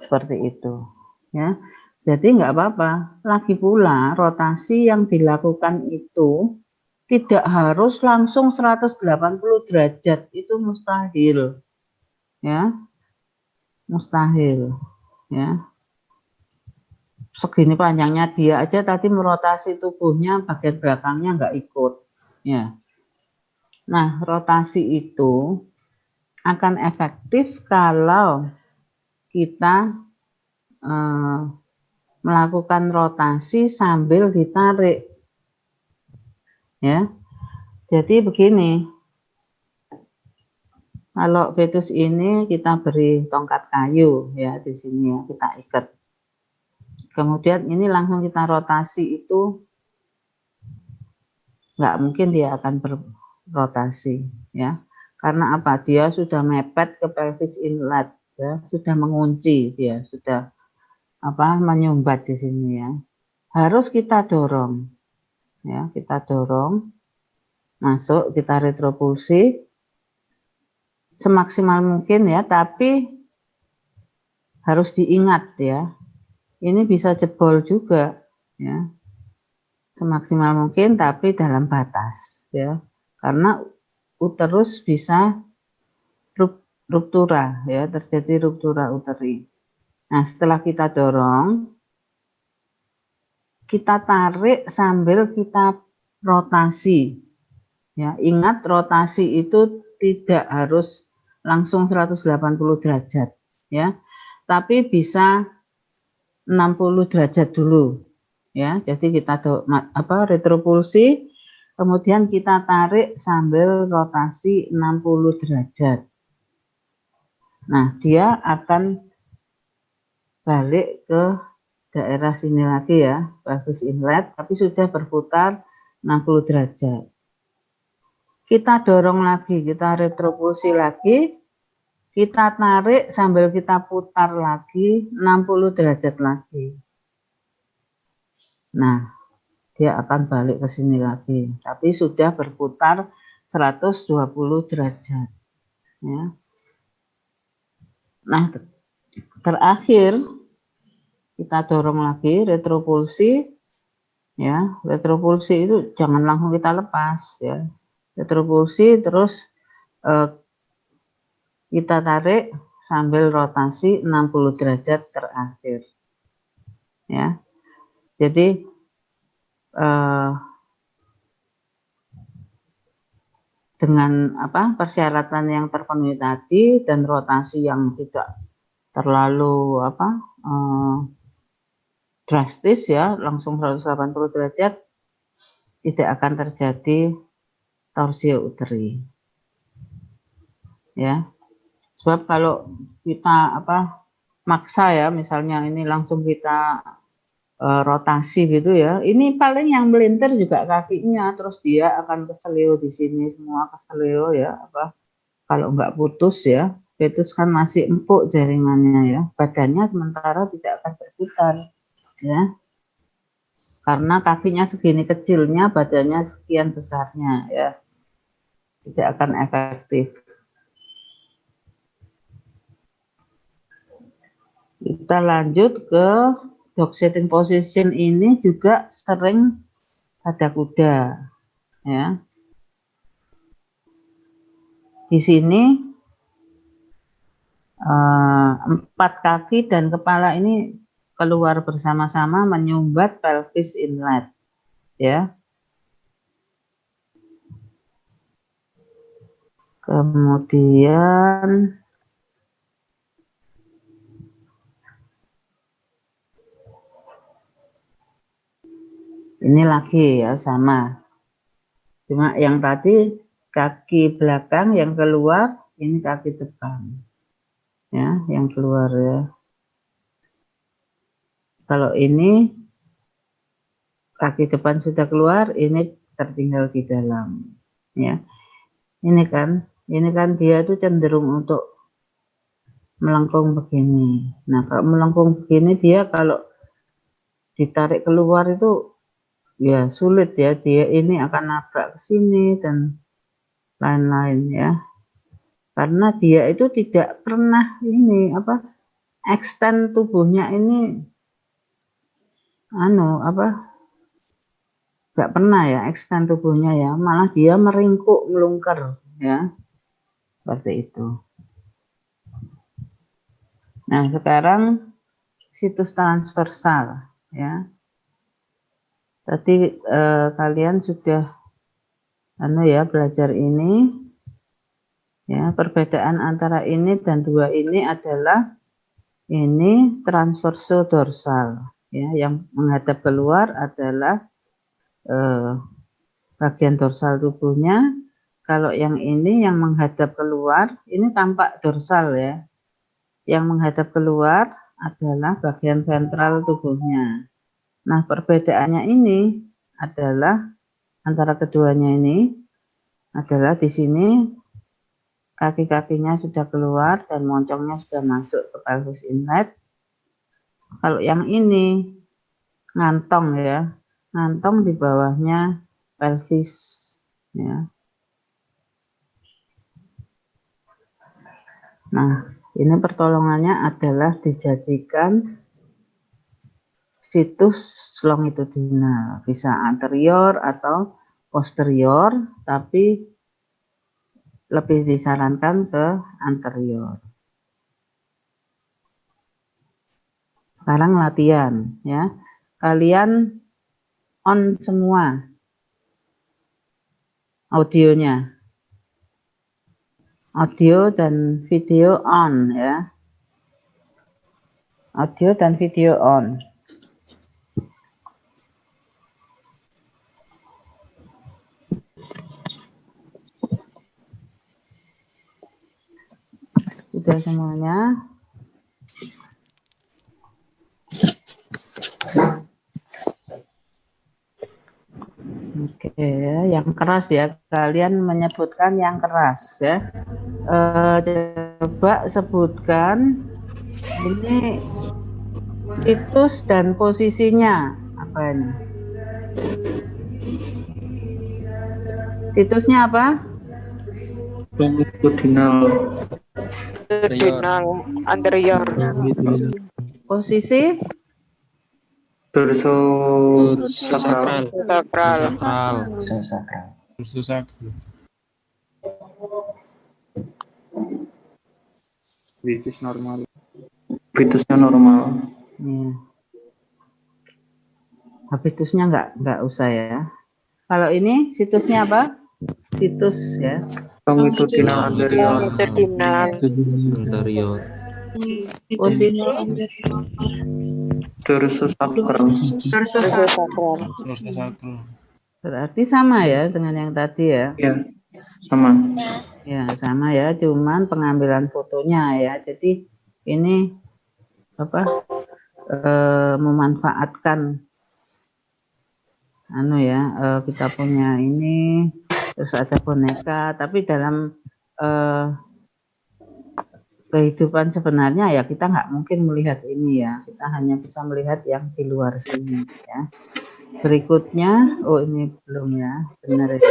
Seperti itu ya. Jadi nggak apa-apa. Lagi pula rotasi yang dilakukan itu tidak harus langsung 180 derajat, itu mustahil ya. Mustahil ya. Segini panjangnya dia aja tadi merotasi tubuhnya, bagian belakangnya nggak ikut ya. Nah, rotasi itu akan efektif kalau kita melakukan rotasi sambil ditarik ya. Jadi begini, kalau fetus ini kita beri tongkat kayu ya, di sini ya kita ikat. Kemudian ini langsung kita rotasi, itu nggak mungkin dia akan berrotasi ya. Karena apa? Dia sudah mepet ke pelvis inlet ya, sudah mengunci, dia sudah menyumbat di sini ya. Harus kita dorong ya, kita dorong masuk, kita retropulsi semaksimal mungkin ya, tapi harus diingat ya, ini bisa jebol juga ya, semaksimal mungkin tapi dalam batas ya, karena uterus bisa ruptura ya, terjadi ruptura uteri. Nah, setelah kita dorong, kita tarik sambil kita rotasi ya. Ingat, rotasi itu tidak harus langsung 180 derajat ya, tapi bisa 60 derajat dulu ya. Jadi kita retropulsi, kemudian kita tarik sambil rotasi 60 derajat. Nah, dia akan balik ke daerah sini lagi ya, pelvis inlet, tapi sudah berputar 60 derajat. Kita dorong lagi, kita retropulsi lagi, kita tarik sambil kita putar lagi 60 derajat lagi. Nah, dia akan balik ke sini lagi, tapi sudah berputar 120 derajat ya. Nah, terakhir kita dorong lagi, retropulsi ya. Retropulsi itu jangan langsung kita lepas ya. Retropulsi terus kita tarik sambil rotasi 60 derajat terakhir ya. Jadi dengan persyaratan yang terpenuhi tadi dan rotasi yang tidak terlalu drastis ya, langsung 180 derajat, tidak akan terjadi torsio uteri ya. Sebab kalau kita maksa ya, misalnya ini langsung kita rotasi gitu ya, ini paling yang melintir juga kakinya, terus dia akan keseleo di sini, semua keseleo ya, kalau nggak putus ya. Fetus kan masih empuk jaringannya ya, badannya sementara tidak akan berputar ya, karena kakinya segini kecilnya, badannya sekian besarnya ya, tidak akan efektif. Kita lanjut ke dog sitting position. Ini juga sering pada kuda ya. Di sini 4 kaki dan kepala ini keluar bersama-sama menyumbat pelvis inlet ya. Kemudian ini lagi ya, sama. Cuma yang tadi kaki belakang yang keluar, ini kaki depan. Ya, yang keluar ya. Kalau ini kaki depan sudah keluar, ini tertinggal di dalam. Ya. Ini kan dia itu cenderung untuk melengkung begini. Nah, kalau melengkung begini dia kalau ditarik keluar itu ya sulit ya, dia ini akan nabrak ke sini dan lain-lain ya. Karena dia itu tidak pernah ini extend tubuhnya ini nggak pernah ya extend tubuhnya ya, malah dia meringkuk melungker ya, seperti itu. Nah, sekarang situs transversal ya. Tadi kalian sudah belajar ini ya. Perbedaan antara ini dan dua ini adalah ini transverso dorsal ya, yang menghadap keluar adalah bagian dorsal tubuhnya. Kalau yang ini yang menghadap keluar, ini tampak dorsal ya. Yang menghadap keluar adalah bagian ventral tubuhnya. Nah, perbedaannya ini adalah antara keduanya ini adalah di sini kaki-kakinya sudah keluar dan moncongnya sudah masuk ke pelvis inlet. Kalau yang ini ngantong ya, ngantong di bawahnya pelvis ya. Nah, ini pertolongannya adalah dijadikan situs longitudinal, bisa anterior atau posterior, tapi lebih disarankan ke anterior. Sekarang latihan ya. Kalian on semua audionya. Audio dan video on ya. Audio dan video on. Sudah semuanya? Oke ya, yang keras ya. Kalian menyebutkan yang keras ya. Coba sebutkan ini situs dan posisinya apa ini? Situsnya apa? Longitudinal anterior. Posisi dorsosakral. Fitusnya normal. ya. Habitusnya nggak usah ya. Kalau ini situsnya apa? Situs ya. Longitudinal anterior. Posisi Dorsosakral. berarti sama ya dengan yang tadi ya. Ya, sama. Ya, sama ya, cuman pengambilan fotonya ya. Jadi ini memanfaatkan kita punya ini, terus ada boneka, tapi dalam kehidupan sebenarnya ya kita nggak mungkin melihat ini ya, kita hanya bisa melihat yang di luar sini ya. Berikutnya, ini belum ya, benar ya.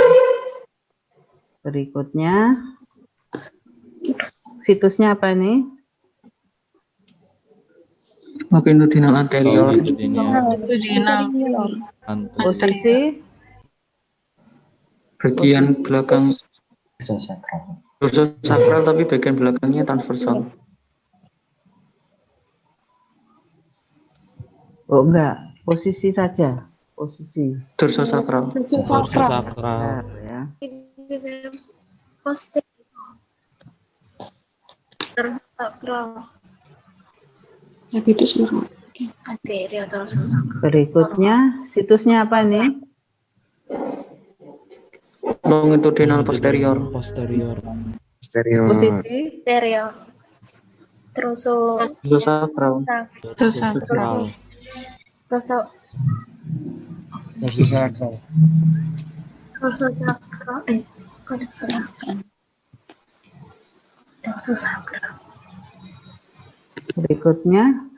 Berikutnya, situsnya apa ini? Longitudinal anterior. Posisi Bagian belakang dorsosakral tapi bagian belakangnya transversal. Oh enggak, posisi saja. Posisi. Dorsosakral. Bentar, ya. Anterior. Berikutnya, situsnya apa ini? Longitudinal posterior. Posterior. Posisi Stereo. Terus Dorsosakral. Dorsosakral. terus Dorsosakral. berikutnya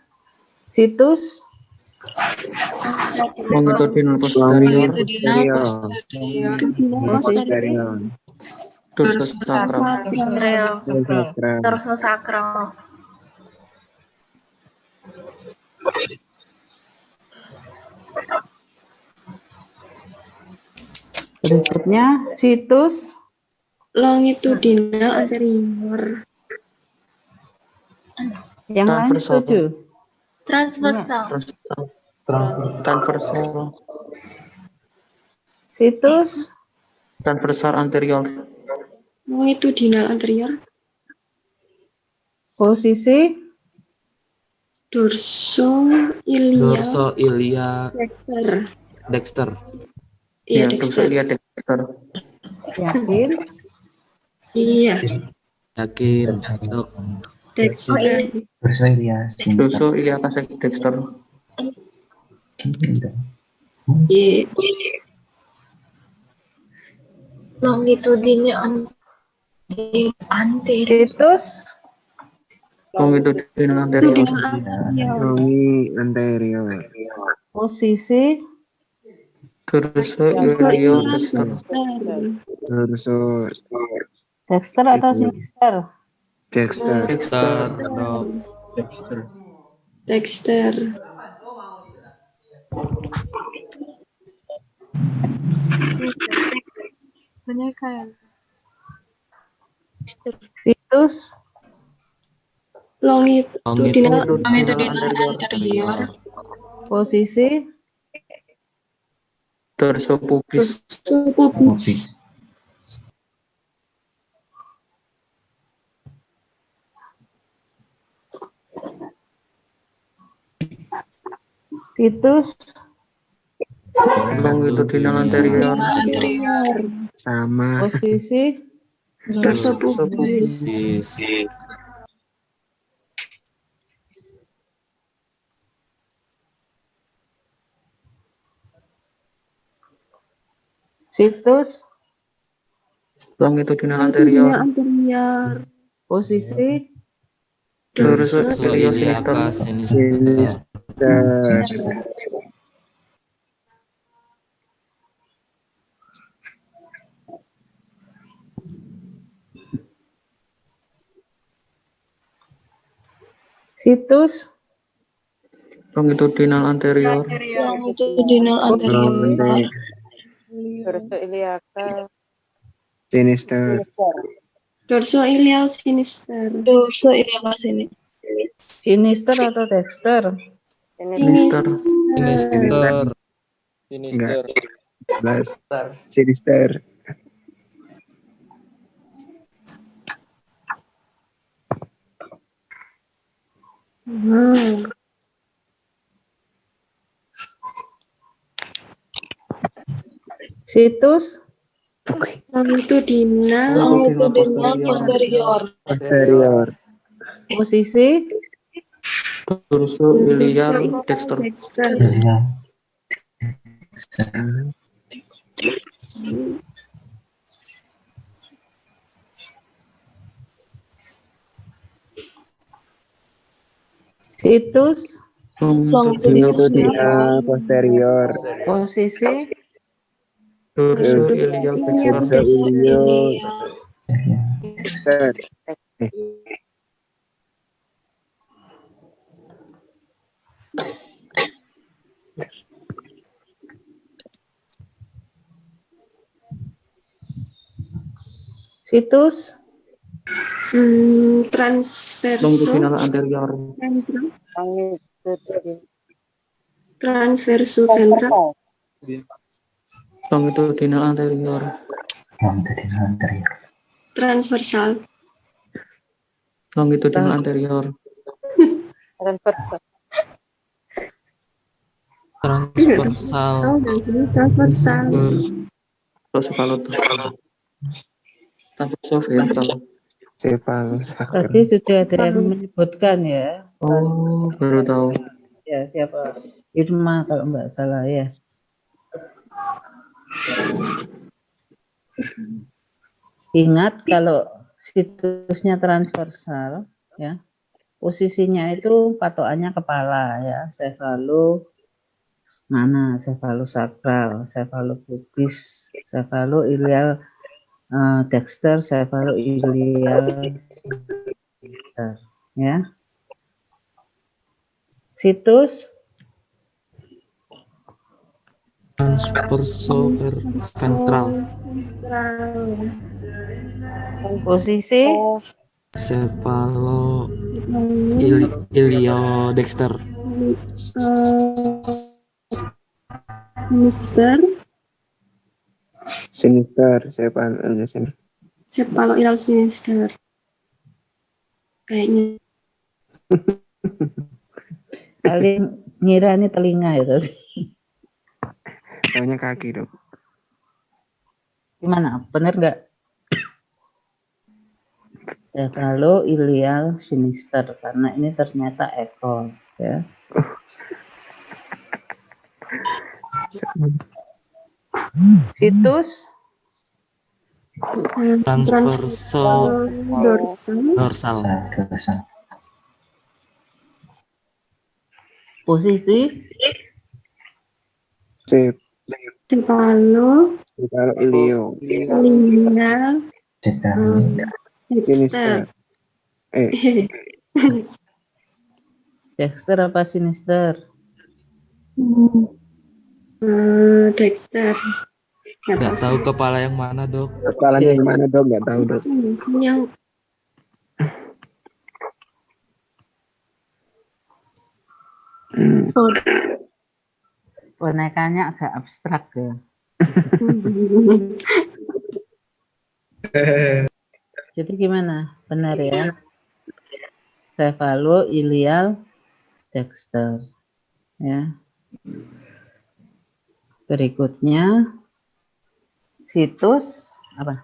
situs Longitudinal posterior. posisi Dorsosakral. terus sakral. berikutnya situs Longitudinal anterior. yang lain Transversal. setuju Transversal. Transversal. situs Transversal anterior. Longitudinal anterior. posisi Dorsoilia Dexter. Dexter. Iya, Ya, Dexter. dorsoilia Dexter. yakin Iya, Yakin. Dok. Dexter. Dorsoilia Dexter. Iya. Longitudinnya anterior. situs Longitudinal anterior. Anterior. posisi Dorsoilia Dexter. Dexter atau sinister Dexter. Dok. Dexter. Banyak kan. situs Longitudinal Anterior. posisi Dorsopubis. pubis. situs Longitudinal anterior. posisi Dorsopubis. situs Longitudinal anterior. posisi Dorsoilia Dorsoilia sinister. situs Longitudinal anterior. Dorsoilial sinister. sinister atau Dexter Sinister. Sinister. situs Longitudinal Posterior. posisi Dorsoilia Dexter. situs Longitudinal Posterior. posisi Dorsoilia Dexter. Dexter. situs Longitudinal anterior. transverso ventral. Longitudinal anterior. Transversal. Longitudinal anterior. Transversal. Transversal. Dorsifalus. Tarso ventral. Cephalosacral. Tadi sudah ada yang menyebutkan ya. Oh, baru tahu. Ya, siapa? Irma kalau nggak salah ya. Ingat kalau situsnya transversal, ya, posisinya itu patokannya kepala ya, sefalosakral, sefalopubis, sefaloilial dexter, sefaloilial dexter, ya. Situs Transverso ventral. posisi Cepalo iliodexter. Sinister. Cepaloidal sinister. Kayaknya. kalian ngira ini telinga itu. Taunya kaki, Dok. Gimana? Benar nggak? Cefaloilial sinister karena ini ternyata ekor ya. Situs Transverso dorsal. posisi Cepalo Ilio. ilial Sinister. dexter apa sinister? Dexter. Nggak tahu kepala yang mana, Dok. Kepalanya yang mana, Dok? Nggak tahu, Dok. Yang Bonekanya agak abstrak ya. Jadi gimana? Benar ya? Cefaloilial dexter. Ya. Berikutnya situs apa?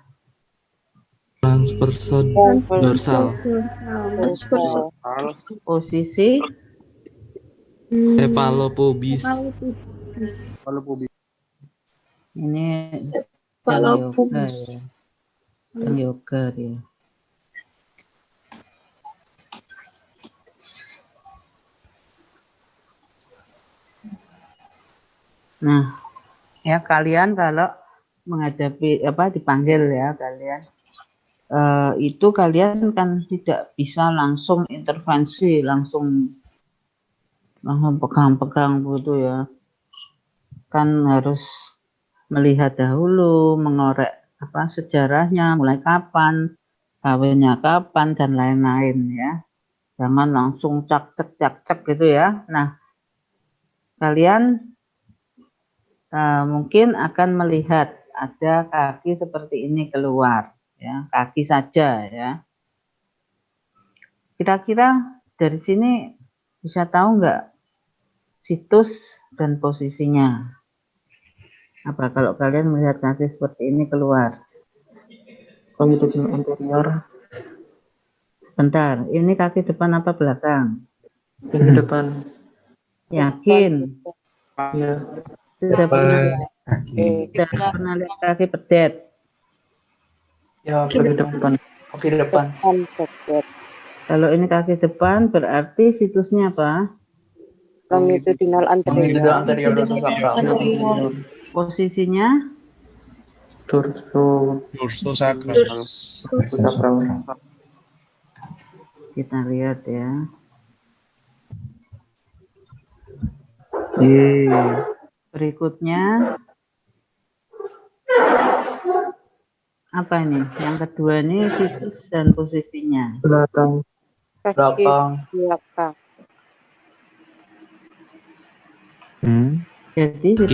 Transverso dorsal. Posisi Cephalopubis. ini yoga ya. Nah, ya kalian kalau menghadapi dipanggil ya kalian itu kalian kan tidak bisa langsung intervensi, langsung pegang-pegang gitu ya. Kan harus melihat dahulu, mengorek sejarahnya, mulai kapan, kawinnya kapan dan lain-lain ya. Jangan langsung cak-cek gitu ya. Nah, kalian mungkin akan melihat ada kaki seperti ini keluar ya, kaki saja ya. Kira-kira dari sini bisa tahu nggak situs dan posisinya? Apa kalau kalian melihat kaki seperti ini keluar? Longitudinal anterior. Bentar, ini kaki depan apa belakang? Ini depan. Yakin? Ya. Sudah pernah lihat kaki pedet? Ya, kaki depan. Kaki depan. Kalau ini kaki depan berarti situsnya apa? Longitudinal anterior. Posisinya Dorso sakral. kita lihat ya. Berikutnya apa ini? Yang kedua ini situs dan posisinya. Belakang. Jadi Kaki situsnya apa?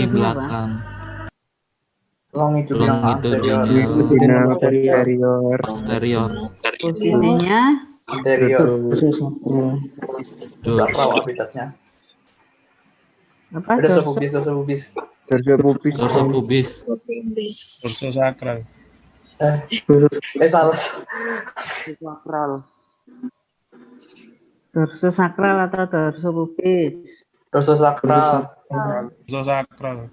belakang. Longitudinal Posterior. Posterior. Posisinya anterior. Sakral habitatnya. apa? Dorsopubis. Dorsopubis. Dorso sakral. Salah. Sakral. Dorso sakral atau dorso pubis? Dorso sakral. Dorso sakral.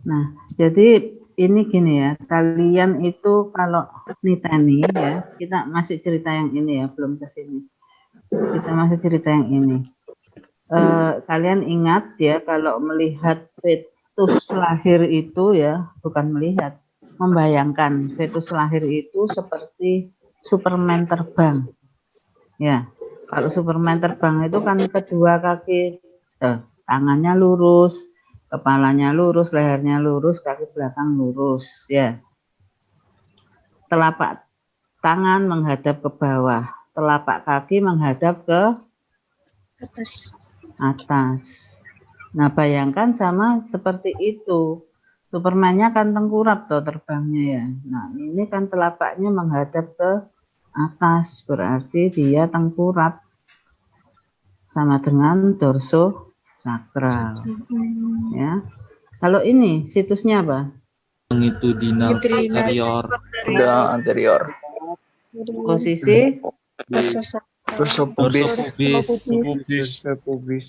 Nah, jadi ini gini ya, kalian itu kalau niteni ya, kita masih cerita yang ini ya, belum ke sini. Kita masih cerita yang ini. Kalian ingat ya, kalau melihat fetus lahir itu ya, bukan melihat, membayangkan fetus lahir itu seperti Superman terbang. Ya, kalau Superman terbang itu kan kedua kaki, tangannya lurus, kepalanya lurus, lehernya lurus, kaki belakang lurus, ya. Telapak tangan menghadap ke bawah, telapak kaki menghadap ke atas. Nah, bayangkan sama seperti itu. Superman-nya kan tengkurap tuh terbangnya ya. Nah, ini kan telapaknya menghadap ke atas, berarti dia tengkurap. Sama dengan dorso sakral. Ya. Kalau ini situsnya apa? Longitudinal anterior. Udah anterior. Posisi Dorso Dorso pubis. pubis. Pubis.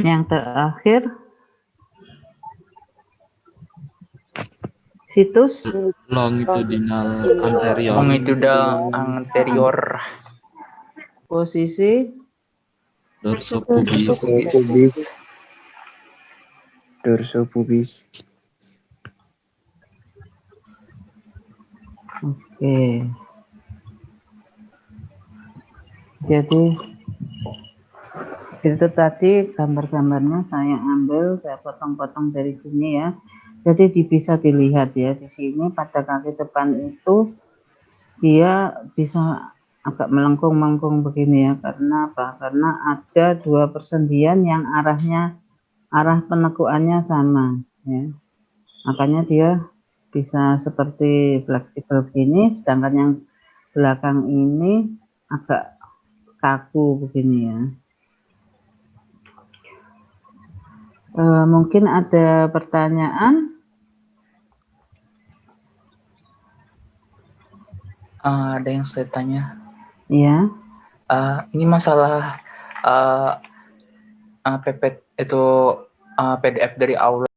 yang terakhir situs Longitudinal anterior. Longitudinal anterior. posisi Dorso pubis. Pubis. Dorso pubis. Oke. Jadi itu tadi gambar-gambarnya saya ambil, saya potong-potong dari sini ya. Jadi bisa dilihat ya di sini pada kaki depan itu dia bisa agak melengkung-melengkung begini ya. Karena apa? Karena ada dua persendian yang arah penekuannya sama ya. Makanya dia bisa seperti fleksibel begini, sedangkan yang belakang ini agak kaku begini ya. Mungkin ada pertanyaan? Ada yang saya tanya. Ya. Ini masalah PDF dari aula.